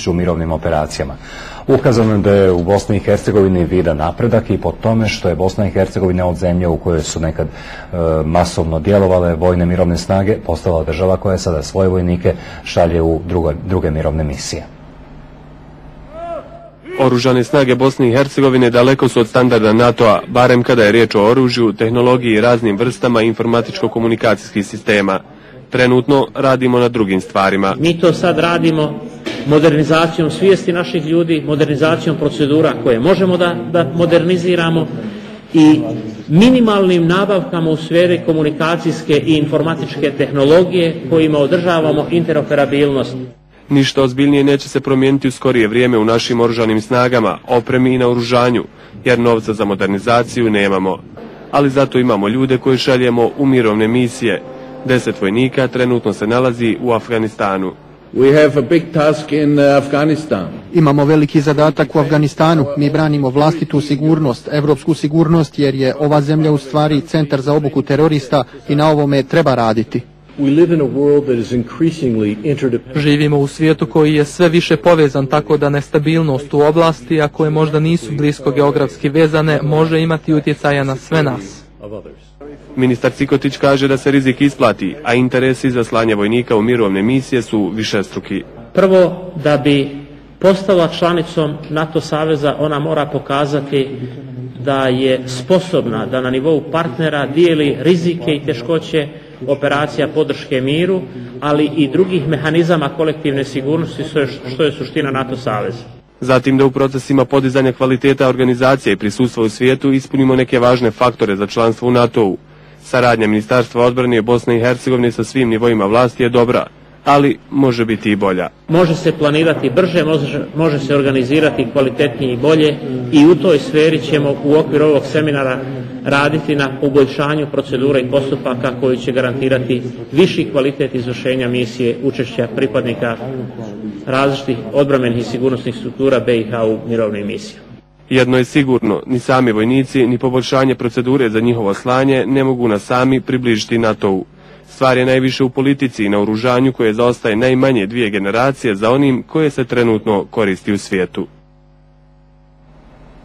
učešću u mirovnim operacijama. Ukazano je da je u Bosni i Hercegovini vidan napredak i po tome što je Bosna i Hercegovina od zemlje u kojoj su nekad masovno djelovale vojne mirovne snage postala država koja sada svoje vojnike šalje u druge mirovne misije. Oružane snage Bosne i Hercegovine daleko su od standarda NATO-a, barem kada je riječ o oružju, tehnologiji i raznim vrstama informatičko-komunikacijskih sistema. Trenutno radimo na drugim stvarima. Mi to sad radimo modernizacijom svijesti naših ljudi, modernizacijom procedura koje možemo da moderniziramo i minimalnim nabavkama u sferi komunikacijske i informatičke tehnologije kojima održavamo interoperabilnost. Ništa ozbiljnije neće se promijeniti u skorije vrijeme u našim oružanim snagama, opremi i naoružanju, jer novca za modernizaciju nemamo. Ali zato imamo ljude koje šaljemo u mirovne misije. 10 vojnika trenutno se nalazi u Afganistanu. Imamo veliki zadatak u Afganistanu. Mi branimo vlastitu sigurnost, evropsku sigurnost, jer je ova zemlja u stvari centar za obuku terorista i na ovome treba raditi. Živimo u svijetu koji je sve više povezan, tako da nestabilnost u oblasti, a koje možda nisu blisko geografski vezane, može imati utjecaja na sve nas. Ministar Cikotić kaže da se rizik isplati, a interesi za slanje vojnika u mirovne misije su višestruki. Prvo, da bi postala članicom NATO saveza, ona mora pokazati da je sposobna da na nivou partnera dijeli rizike i teškoće operacija podrške miru, ali i drugih mehanizama kolektivne sigurnosti, što je suština NATO saveza. Zatim da u procesima podizanja kvaliteta organizacije i prisustva u svijetu ispunimo neke važne faktore za članstvo u NATO-u. Saradnja Ministarstva odbrane Bosne i Hercegovine sa svim nivoima vlasti je dobra, ali može biti i bolja. Može se planirati brže, može se organizirati kvalitetnije i bolje i u toj sferi ćemo u okviru ovog seminara raditi na poboljšanju procedura i postupaka koji će garantirati viši kvalitet izvršenja misije učešća pripadnika različitih odbrambenih i sigurnosnih struktura BiH u mirovnim misijama. Jedno je sigurno, ni sami vojnici, ni poboljšanje procedure za njihovo slanje ne mogu nas sami približiti NATO-u. Stvar je najviše u politici i naoružanju koje zaostaje najmanje 2 generacije za onim koje se trenutno koristi u svijetu.